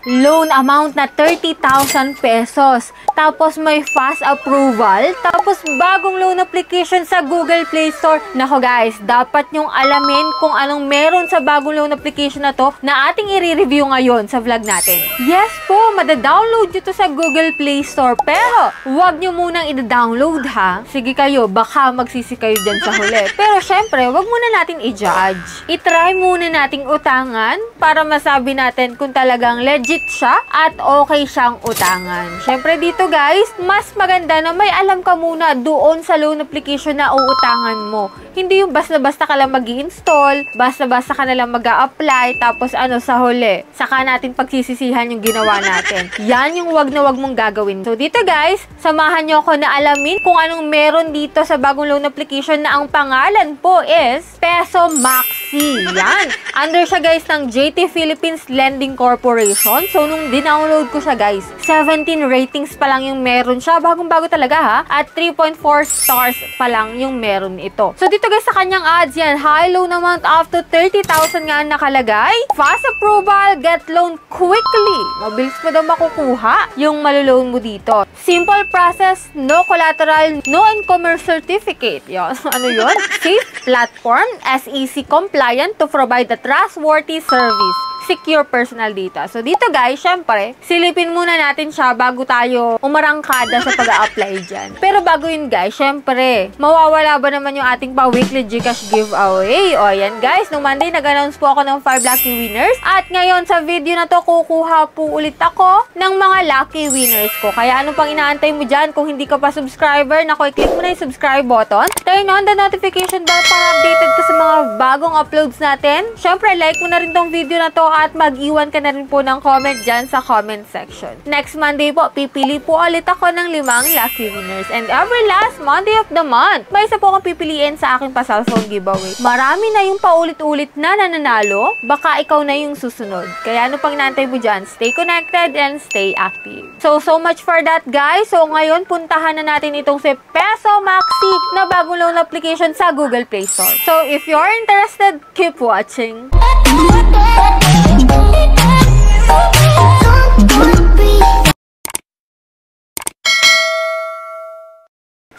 loan amount na 30,000 pesos. Tapos may fast approval. Tapos bagong loan application sa Google Play Store. Nako guys, dapat nyong alamin kung anong meron sa bagong loan application na to na ating i-review ngayon sa vlog natin. Yes po, mada-download nyo to sa Google Play Store. Pero, huwag nyo munang i-download ha. Sige kayo, baka magsisi kayo dyan sa huli. Pero syempre, huwag muna natin i-judge. I-try muna nating utangan para masabi natin kung talagang legit siya at okay siyang utangan. Syempre dito guys, mas maganda na may alam ka muna doon sa loan application na uutangan mo. Hindi yung basta-basta ka lang mag-i-install, basta-basta ka na lang mag-a-apply, tapos sa huli, saka natin pagsisisihan yung ginawa natin. Yan yung wag na wag mong gagawin. So dito guys, samahan nyo ako na alamin kung anong meron dito sa bagong loan application na ang pangalan po is Peso Maxi. Yan. Under siya guys ng JT Philippines Lending Corporation. So nung dinownload ko siya guys, 17 ratings pa lang yung meron siya. Bagong-bago talaga ha. At 3.4 stars pa lang yung meron ito. So dito guys sa kanyang ads yan, high loan amount up to 30,000 nga nakalagay. Fast approval, get loan quickly. Mabilis mo daw makukuha yung maloloan mo dito. Simple process, no collateral, no e-commerce certificate. Yan. Ano yun? Safe platform, SEC compliant to provide a trustworthy service. Secure personal data. So, dito guys, syempre, silipin muna natin siya bago tayo umarangkada sa pag-a-apply dyan. Pero bago yun guys, syempre, mawawala ba naman yung ating pa-weekly Gcash giveaway? O, yan guys, nung Monday, nag-announce po ako ng 5 lucky winners. At ngayon, sa video na to, kukuha po ulit ako ng mga lucky winners ko. Kaya ano pang inaantay mo dyan? Kung hindi ka pa subscriber, naku, i-click mo na yung subscribe button. Turn on the notification bell para updated ka sa mga bagong uploads natin. Syempre, like mo na rin tong video na to at mag-iwan ka na rin po ng comment dyan sa comment section. Next Monday po, pipili po ulit ako ng 5 lucky winners. And every last Monday of the month, may isa po akong pipiliin sa aking pa-cellphone giveaway. Marami na yung paulit-ulit na nananalo, baka ikaw na yung susunod. Kaya ano pang inaantay mo dyan? Stay connected and stay active. So much for that guys. So ngayon, puntahan na natin itong si Peso Maxi na bagong loan application sa Google Play Store. So if you're interested, keep watching.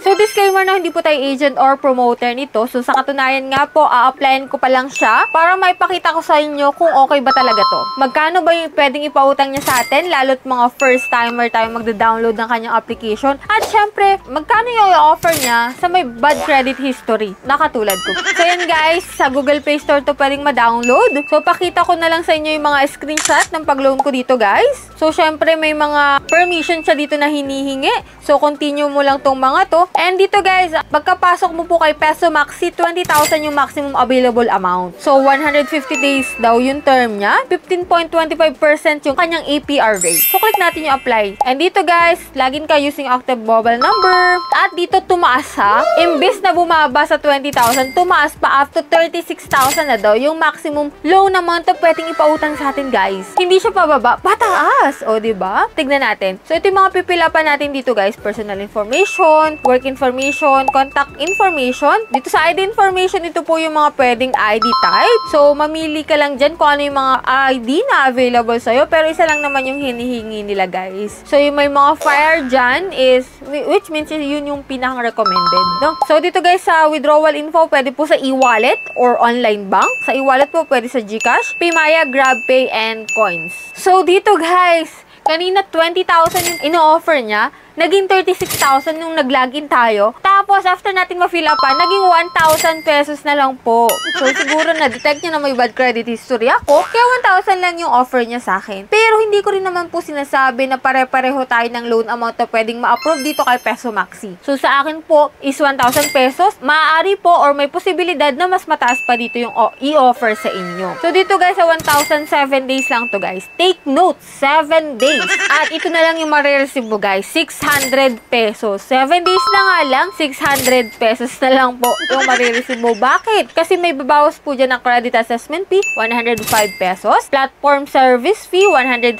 So, disclaimer na hindi po tayo agent or promoter nito. So, sa katunayan nga po, a-applyin ko pa lang siya para maipakita ko sa inyo kung okay ba talaga to. Magkano ba yung pwedeng ipautang niya sa atin, lalo't mga first timer tayo magda-download ng kanyang application. At syempre, magkano yung i-offer niya sa may bad credit history, na katulad ko. So, yan guys, sa Google Play Store to pwedeng ma-download. So, pakita ko na lang sa inyo yung mga screenshot ng pag-loan ko dito guys. So, syempre, may mga permission siya dito na hinihingi. So, continue mo lang tong mga to. And dito guys, pagkapasok mo po kay Peso Maxi, 20,000 yung maximum available amount. So, 150 days daw yung term niya. 15.25% yung kanyang APR rate. So, click natin yung apply. And dito guys, login ka using active mobile number. At dito tumaas ha. Imbis na bumaba sa 20,000, tumaas pa up to 36,000 na daw yung maximum loan amount na pwedeng ipautang sa atin guys. Hindi siya pababa, pataas. O, diba? Tignan natin. So, ito yung mga pipilapan natin dito guys. Personal information, work information, contact information. Dito sa ID information, ito po yung mga pwedeng ID type. So, mamili ka lang dyan kung ano yung mga ID na available sa'yo. Pero isa lang naman yung hinihingi nila, guys. So, yung may mga fire dyan is, which means yun yung pinaka-recommended. No? So, dito guys, sa withdrawal info, pwede po sa e-wallet or online bank. Sa e-wallet po, pwede sa GCash, Paymaya, GrabPay, and Coins. So, dito guys, kanina 20,000 yung ino-offer niya. Naging 36,000 nung nag-login tayo. Tapos, after natin ma-fill up pa, naging 1,000 pesos na lang po. So, siguro na-detect niya na may bad credit history ako. Kaya 1,000 lang yung offer niya sa akin. Pero, hindi ko rin naman po sinasabi na pare-pareho tayo ng loan amount na pwedeng ma-approve dito kay Peso Maxi. So, sa akin po is 1,000 pesos. Maaari po or may posibilidad na mas mataas pa dito yung i-offer sa inyo. So, dito guys, sa 1,000, 7 days lang to guys. Take note, 7 days. At ito na lang yung marireceive mo guys. 600 600 pesos. 7 days na nga lang, 600 pesos na lang po yung marireceive mo. Bakit? Kasi may babawas po dyan ng credit assessment fee, 105 pesos. Platform service fee, 140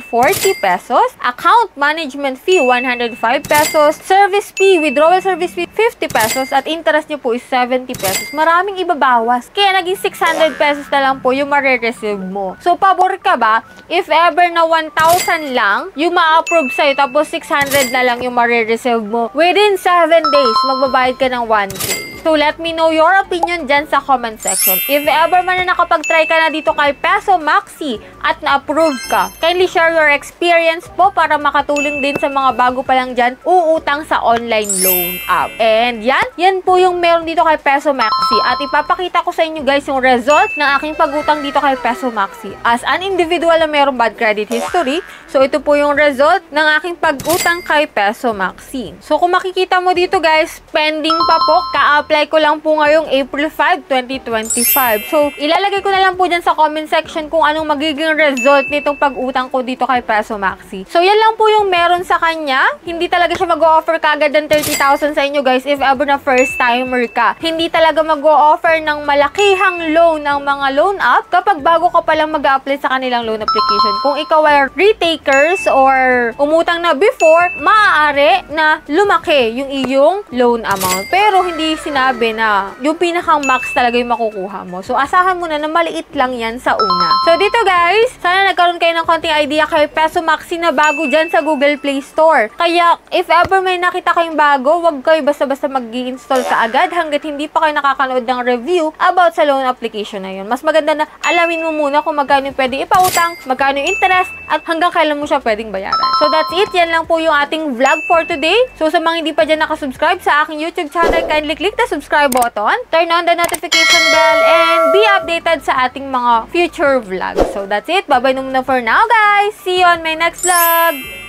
pesos. Account management fee, 105 pesos. Service fee, withdrawal service fee, 50 pesos. At interest nyo po is 70 pesos. Maraming ibabawas. Kaya naging 600 pesos na lang po yung marireceive mo. So, pabor ka ba? If ever na 1,000 lang, yung ma-approve sa'yo, tapos 600 na lang yung marireceive mo, within 7 days, magbabayad ka ng 1K. So, let me know your opinion dyan sa comment section. If ever man na nakapag-try ka na dito kay Peso Maxi at na-approve ka, kindly share your experience po para makatulong din sa mga bago pa lang dyan uutang sa online loan app. And yan po yung meron dito kay Peso Maxi. At ipapakita ko sa inyo guys yung result ng aking pag-utang dito kay Peso Maxi. As an individual na merong bad credit history, so ito po yung result ng aking pag-utang kay Peso Maxi. So, kung makikita mo dito guys, pending pa po, ka-apply ko lang po ngayong April 5, 2025. So, ilalagay ko na lang po dyan sa comment section kung anong magiging result nitong pag-utang ko dito kay Peso Maxi. So, yan lang po yung meron sa kanya. Hindi talaga siya mag-o-offer kagad ng 30,000 sa inyo guys if ever na first timer ka. Hindi talaga mag-o-offer ng malakihang loan ng mga loan app kapag bago ka palang mag-a-apply sa kanilang loan application. Kung ikaw ay retakers or umutang na before, maaari na lumaki yung iyong loan amount. Pero hindi sinabi na yung pinakang max talaga yung makukuha mo. So, asahan mo na maliit lang yan sa una. So, dito guys, sana nagkaroon kayo ng konting idea kay Peso Maxi na bago dyan sa Google Play Store. Kaya, if ever may nakita kayong bago, wag kayo basta-basta mag-i-install ka agad hanggat hindi pa kayo nakakanood ng review about sa loan application na yun. Mas maganda na alamin mo muna kung magkano yung pwede ipautang, magkano yung interest, at hanggang kailan mo siya pwedeng bayaran. So, that's it. Yan lang po yung ating vlog for today. So, sa mga hindi pa dyan nakasubscribe sa aking YouTube channel, kindly click the subscribe button, turn on the notification bell, and be updated sa ating mga future vlogs. So, that's it. Bye-bye na for now, guys. See you on my next vlog.